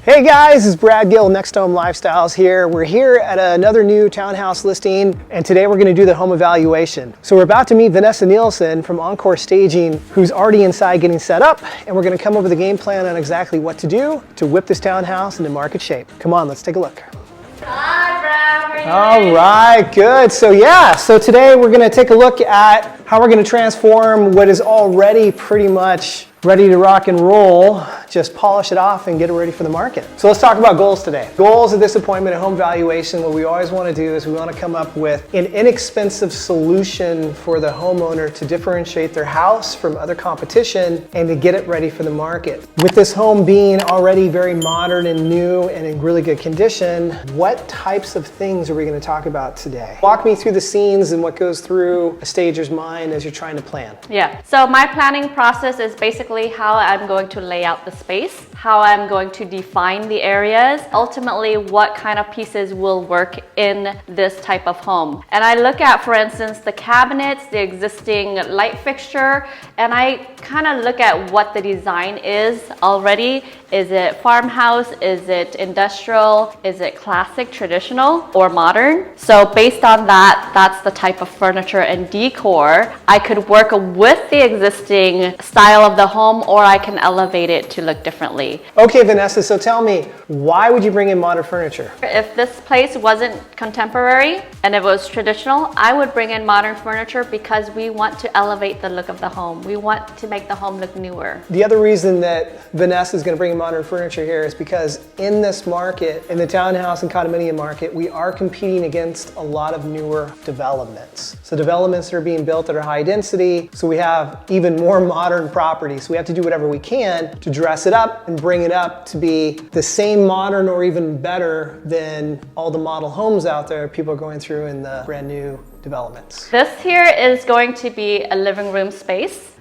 Hey guys, it's Brad Gill of NextHome Lifestyles here. We're here at another new townhouse listing, and today we're going to do the home evaluation. So we're about to meet Vanessa Neilsen from Encore Staging, who's already inside getting set up, and we're going to come up with a game plan on exactly what to do to whip this townhouse into market shape. Come on, let's take a look. Hi, Brad. How are you All doing? right, good. So today we're going to take a look at how we're going to transform what is already pretty much ready to rock and roll, just polish it off and get it ready for the market. So let's talk about goals today. Goals of this appointment at home valuation, what we always want to do is we want to come up with an inexpensive solution for the homeowner to differentiate their house from other competition and to get it ready for the market. With this home being already very modern and new and in really good condition, what types of things are we going to talk about today? Walk me through the scenes and what goes through a stager's mind as you're trying to plan. Yeah, so my planning process is basically how I'm going to lay out the space, how I'm going to define the areas, ultimately what kind of pieces will work in this type of home. And I look at, for instance, the cabinets, the existing light fixture, and I kind of look at what the design is already. Is it farmhouse? Is it industrial? Is it classic, traditional, or modern? So based on that, that's the type of furniture and decor. I could work with the existing style of the home, or I can elevate it to look differently. Okay, Vanessa, so tell me, why would you bring in modern furniture? If this place wasn't contemporary and it was traditional, I would bring in modern furniture because we want to elevate the look of the home. We want to make the home look newer. The other reason that Vanessa is going to bring in modern furniture here is because in this market, in the townhouse and condominium market, we are competing against a lot of newer developments. So developments that are being built that are high density, so we have even more modern properties. So we have to do whatever we can to dress it up and bring it up to be the same modern or even better than all the model homes out there people are going through in the brand new developments. This here is going to be a living room space.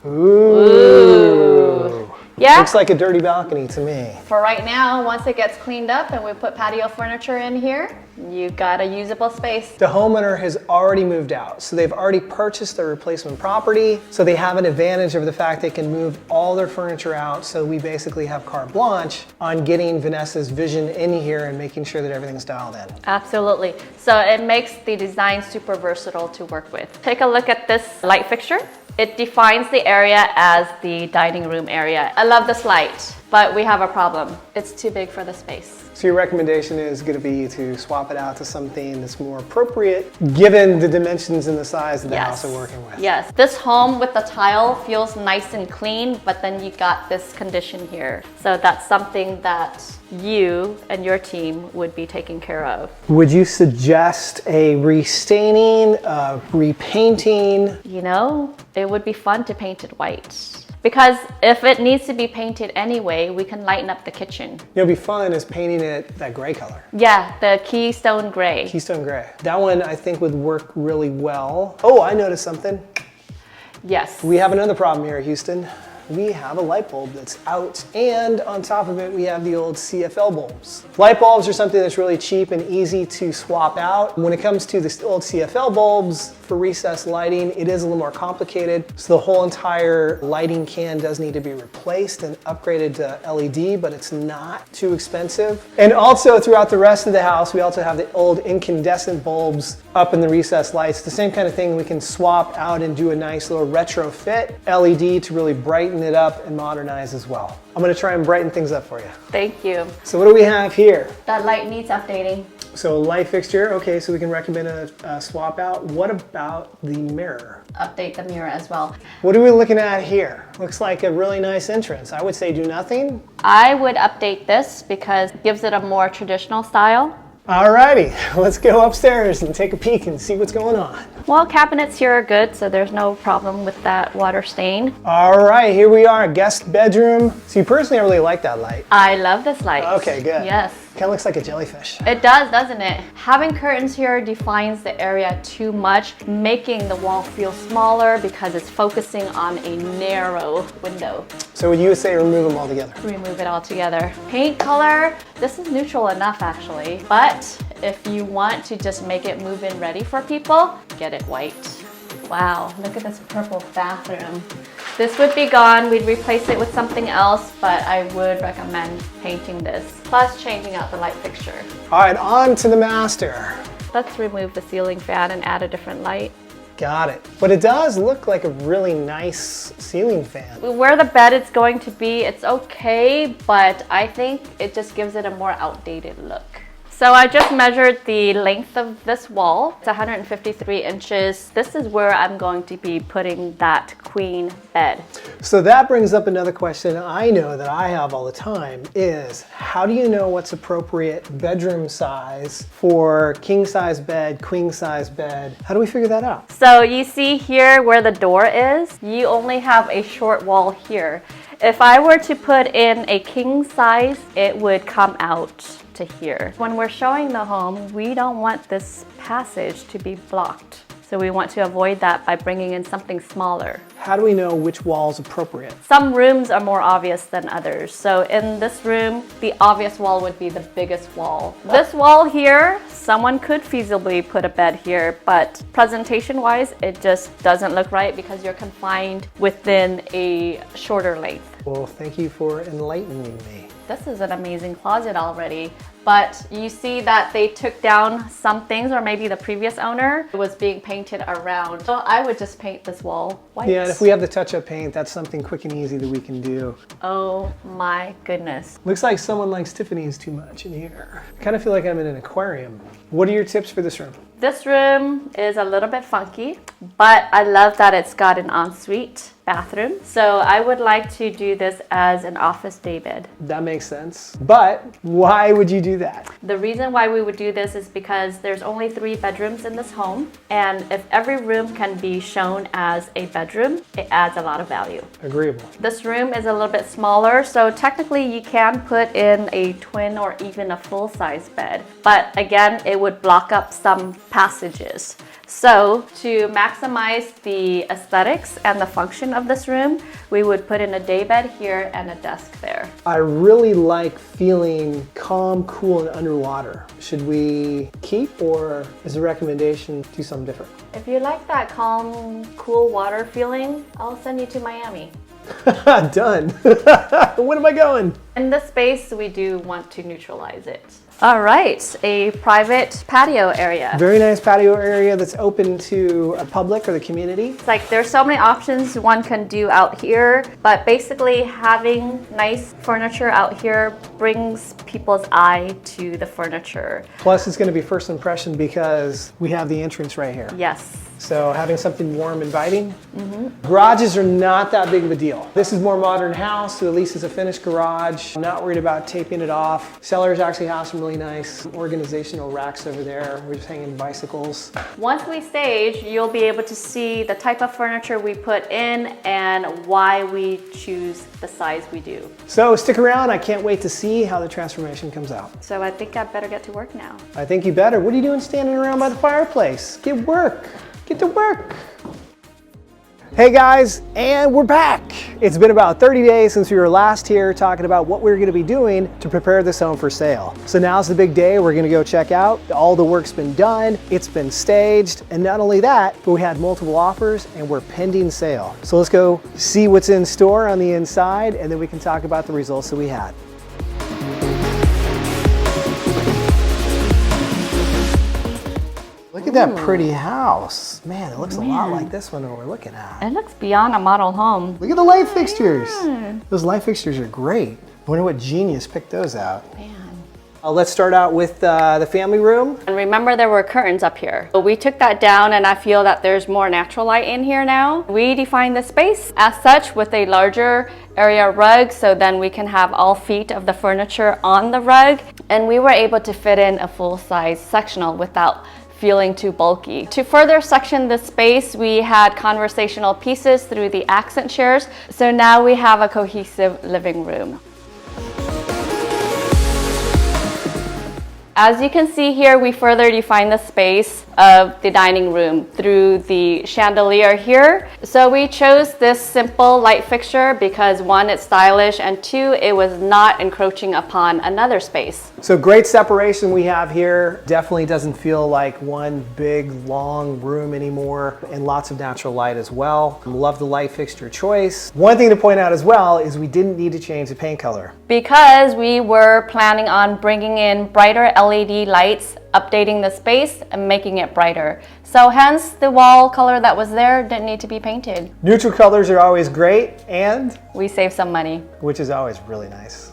Ooh. Yeah. Looks like a dirty balcony to me. For right now, once it gets cleaned up and we put patio furniture in here, you got a usable space. The homeowner has already moved out, so they've already purchased their replacement property, so they have an advantage of the fact they can move all their furniture out, so we basically have carte blanche on getting Vanessa's vision in here and making sure that everything's dialed in. Absolutely. So it makes the design super versatile to work with. Take a look at this light fixture. It defines the area as the dining room area. I love this light, but we have a problem. It's too big for the space. So your recommendation is going to be to swap it out to something that's more appropriate given the dimensions and the size of the house we're working with. Yes, this home with the tile feels nice and clean, but then you got this condition here. So that's something that you and your team would be taking care of. Would you suggest a restaining, repainting? You know, it would be fun to paint it white. Because if it needs to be painted anyway, we can lighten up the kitchen. It'll be fun is painting it that gray color. Yeah, the Keystone Gray. Keystone Gray. That one I think would work really well. Oh, I noticed something. Yes. We have another problem here, Houston. We have a light bulb that's out, and on top of it we have the old CFL bulbs. Light bulbs are something that's really cheap and easy to swap out. When it comes to the old CFL bulbs for recessed lighting, it is a little more complicated. So the whole entire lighting can does need to be replaced and upgraded to LED, but it's not too expensive. And also throughout the rest of the house, we also have the old incandescent bulbs up in the recessed lights. The same kind of thing we can swap out and do a nice little retrofit LED to really brighten it up and modernize as well. I'm going to try and brighten things up for you. Thank you. So what do we have here? That light needs updating. So light fixture, okay, so we can recommend a swap out. What about the mirror? Update the mirror as well. What are we looking at here? Looks like a really nice entrance. I would say do nothing. I would update this because it gives it a more traditional style. Alrighty, let's go upstairs and take a peek and see what's going on. Well, cabinets here are good, so there's no problem with that water stain. All right, here we are, guest bedroom. So you personally really like that light. I love this light. Okay, good. Yes. Kind of looks like a jellyfish. It does, doesn't it? Having curtains here defines the area too much, making the wall feel smaller because it's focusing on a narrow window. So would you say remove them altogether? Remove it all together. Paint color, this is neutral enough actually, but if you want to just make it move-in ready for people, get it white. Wow, look at this purple bathroom. This would be gone. We'd replace it with something else, but I would recommend painting this, plus changing out the light fixture. All right, on to the master. Let's remove the ceiling fan and add a different light. Got it. But it does look like a really nice ceiling fan. Where the bed is going to be, it's okay, but I think it just gives it a more outdated look. So I just measured the length of this wall. It's 153 inches. This is where I'm going to be putting that queen bed. So that brings up another question I know that I have all the time is, how do you know what's appropriate bedroom size for king size bed, queen size bed? How do we figure that out? So you see here where the door is, you only have a short wall here. If I were to put in a king size, it would come out to here. When we're showing the home, we don't want this passage to be blocked. So we want to avoid that by bringing in something smaller. How do we know which wall is appropriate? Some rooms are more obvious than others. So in this room, the obvious wall would be the biggest wall. This wall here, someone could feasibly put a bed here, but presentation-wise, it just doesn't look right because you're confined within a shorter length. Well, thank you for enlightening me. This is an amazing closet already, but you see that they took down some things, or maybe the previous owner was being painted around. So I would just paint this wall white. Yeah, and if we have the touch-up paint, that's something quick and easy that we can do. Oh my goodness. Looks like someone likes Tiffany's too much in here. I kind of feel like I'm in an aquarium. What are your tips for this room? This room is a little bit funky, but I love that it's got an ensuite bathroom. So I would like to do this as an office day bed. That makes sense. But why would you do that? The reason why we would do this is because there's only 3 bedrooms in this home. And if every room can be shown as a bedroom, it adds a lot of value. Agreeable. This room is a little bit smaller, so technically you can put in a twin or even a full-size bed. But again, it would block up some passages. So to maximize the aesthetics and the function of this room, we would put in a day bed here and a desk there. I really like feeling calm, cool, and underwater. Should we keep, or is the recommendation do something different? If you like that calm, cool water feeling, I'll send you to Miami. Done. When am I going? In this space, we do want to neutralize it. All right, a private patio area. Very nice patio area that's open to a public or the community. It's like there's so many options one can do out here, but basically having nice furniture out here brings people's eye to the furniture. Plus it's going to be first impression because we have the entrance right here. Yes. So having something warm, inviting. Garages are not that big of a deal. This is more modern house, so at least it's a finished garage. I'm not worried about taping it off. Sellers actually have some really nice organizational racks over there. We're just hanging bicycles. Once we stage, you'll be able to see the type of furniture we put in and why we choose the size we do. So stick around. I can't wait to see how the transformation comes out. So I think I better get to work now. I think you better. What are you doing standing around by the fireplace? Get work. Get to work. Hey guys, and we're back. It's been about 30 days since we were last here talking about what we were gonna be doing to prepare this home for sale. So now's the big day. We're gonna go check out. All the work's been done, it's been staged, and not only that, but we had multiple offers and we're pending sale. So let's go see what's in store on the inside, and then we can talk about the results that we had. Look at that pretty house. Man, it looks a lot like this one that we're looking at. It looks beyond a model home. Look at the light fixtures. Those light fixtures are great. I wonder what genius picked those out. Man. Let's start out with the family room. And remember, there were curtains up here. So we took that down, and I feel that there's more natural light in here now. We defined the space as such with a larger area rug, so then we can have all feet of the furniture on the rug. And we were able to fit in a full-size sectional without feeling too bulky. To further section the space, we had conversational pieces through the accent chairs. So now we have a cohesive living room. As you can see here, we further define the space. of the dining room through the chandelier here. So we chose this simple light fixture because one, it's stylish, and two, it was not encroaching upon another space. So great separation we have here. Definitely doesn't feel like one big long room anymore, and lots of natural light as well. Love the light fixture choice. One thing to point out as well is we didn't need to change the paint color because we were planning on bringing in brighter LED lights, updating the space and making it brighter. So hence the wall color that was there didn't need to be painted. Neutral colors are always great, and we saved some money, which is always really nice.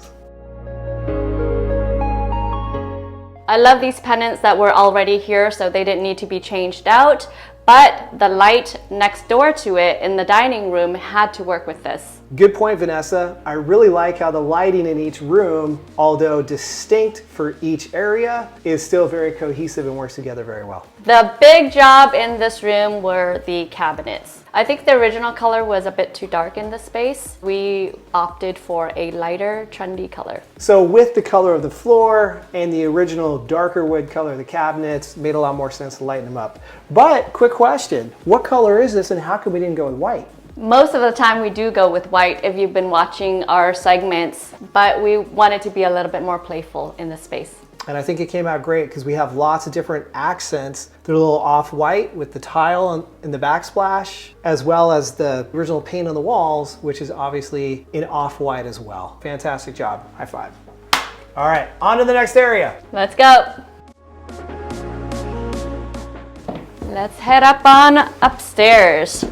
I love these pennants that were already here, so they didn't need to be changed out, but the light next door to it in the dining room had to work with this. Good point, Vanessa. I really like how the lighting in each room, although distinct for each area, is still very cohesive and works together very well. The big job in this room were the cabinets. I think the original color was a bit too dark in the space. We opted for a lighter, trendy color. So with the color of the floor and the original darker wood color of the cabinets, made a lot more sense to lighten them up. But quick question, what color is this and how come we didn't go with white? Most of the time we do go with white if you've been watching our segments, but we wanted to be a little bit more playful in the space. And I think it came out great because we have lots of different accents. They're a little off-white with the tile in the backsplash, as well as the original paint on the walls, which is obviously in off-white as well. Fantastic job. High five. All right, on to the next area. Let's go. Let's head up on upstairs.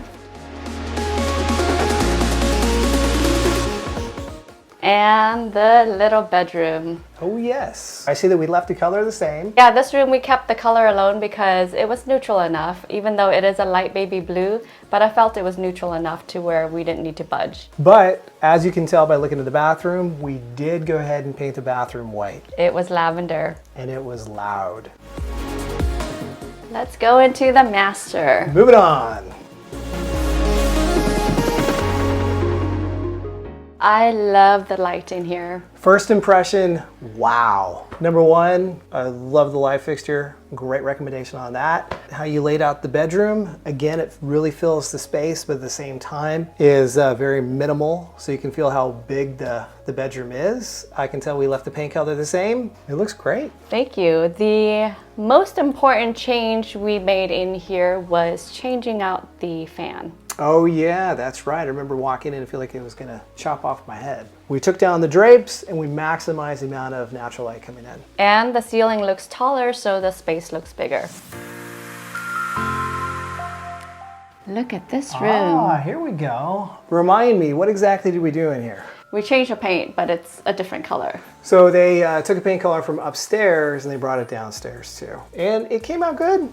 And the little bedroom. Oh yes. I see that we left the color the same. Yeah, this room we kept the color alone because it was neutral enough, even though it is a light baby blue, but I felt it was neutral enough to where we didn't need to budge. But as you can tell by looking at the bathroom, we did go ahead and paint the bathroom white. It was lavender. And it was loud. Let's go into the master. Moving on. I love the light in here. First impression, wow. Number one, I love the light fixture. Great recommendation on that. How you laid out the bedroom, again, it really fills the space, but at the same time is very minimal, so you can feel how big the bedroom is. I can tell we left the paint color the same. It looks great. Thank you. The most important change we made in here was changing out the fan. Oh yeah, that's right. I remember walking in and feel like it was gonna chop off my head. We took down the drapes and we maximized the amount of natural light coming in. And the ceiling looks taller, so the space looks bigger. Look at this room. Ah, here we go. Remind me, what exactly did we do in here? We changed the paint, but it's a different color. So they took a paint color from upstairs and they brought it downstairs too. And it came out good.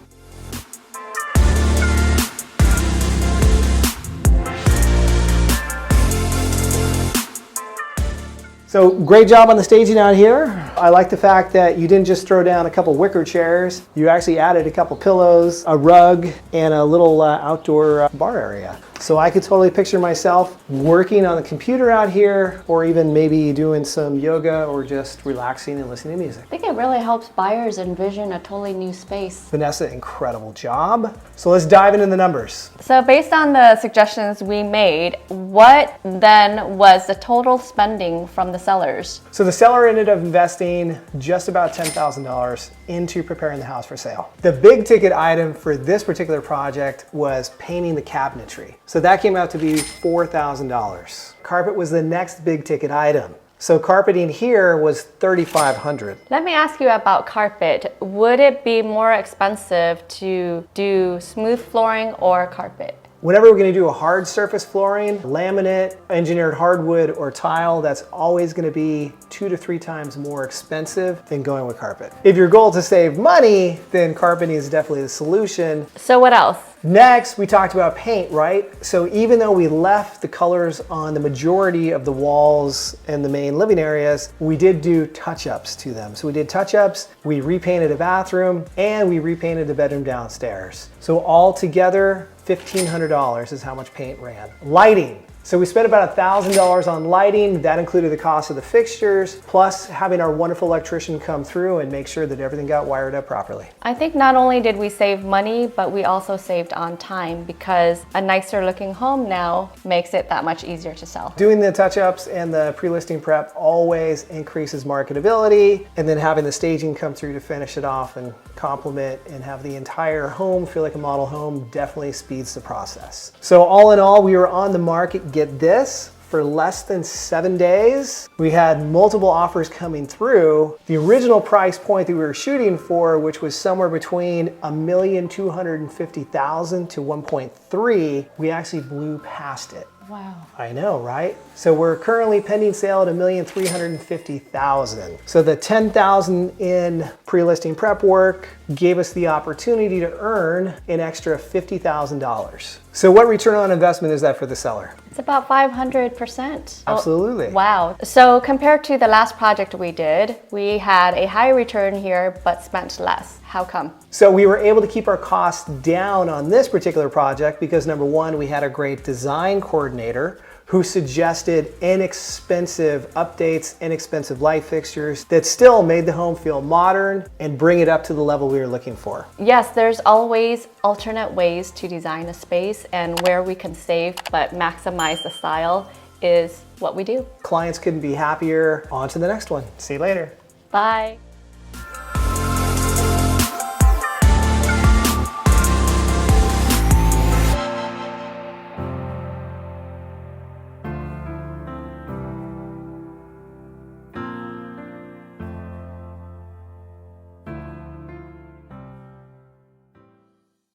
So great job on the staging out here. I like the fact that you didn't just throw down a couple wicker chairs. You actually added a couple pillows, a rug, and a little outdoor bar area. So I could totally picture myself working on the computer out here, or even maybe doing some yoga or just relaxing and listening to music. I think it really helps buyers envision a totally new space. Vanessa, incredible job. So let's dive into the numbers. So based on the suggestions we made, what then was the total spending from the sellers? So the seller ended up investing just about $10,000 into preparing the house for sale. The big ticket item for this particular project was painting the cabinetry. So that came out to be $4,000. Carpet was the next big ticket item. So carpeting here was $3,500. Let me ask you about carpet. Would it be more expensive to do smooth flooring or carpet? Whenever we're gonna do a hard surface flooring, laminate, engineered hardwood, or tile, that's always gonna be 2 to 3 times more expensive than going with carpet. If your goal is to save money, then carpeting is definitely the solution. So what else? Next, we talked about paint, right? So even though we left the colors on the majority of the walls and the main living areas, we did do touch-ups to them. So we did touch-ups, we repainted a bathroom, and we repainted the bedroom downstairs. So all together, $1,500 is how much paint ran. Lighting. So we spent about $1,000 on lighting. That included the cost of the fixtures, plus having our wonderful electrician come through and make sure that everything got wired up properly. I think not only did we save money, but we also saved on time because a nicer looking home now makes it that much easier to sell. Doing the touch-ups and the pre-listing prep always increases marketability, and then having the staging come through to finish it off and complement and have the entire home feel like a model home definitely speeds the process. So all in all, we were on the market, get this, for less than 7 days. We had multiple offers coming through. The original price point that we were shooting for, which was somewhere between $1,250,000 to 1.3, we actually blew past it. Wow. I know, right? So we're currently pending sale at $1,350,000. So the $10,000 in pre-listing prep work gave us the opportunity to earn an extra $50,000. So what return on investment is that for the seller? It's about 500%. Absolutely. Oh, wow. So compared to the last project we did, we had a high return here, but spent less. How come? So we were able to keep our costs down on this particular project because number one, we had a great design coordinator who suggested inexpensive updates, inexpensive light fixtures that still made the home feel modern and bring it up to the level we were looking for. Yes, there's always alternate ways to design a space, and where we can save but maximize the style is what we do. Clients couldn't be happier. On to the next one. See you later. Bye.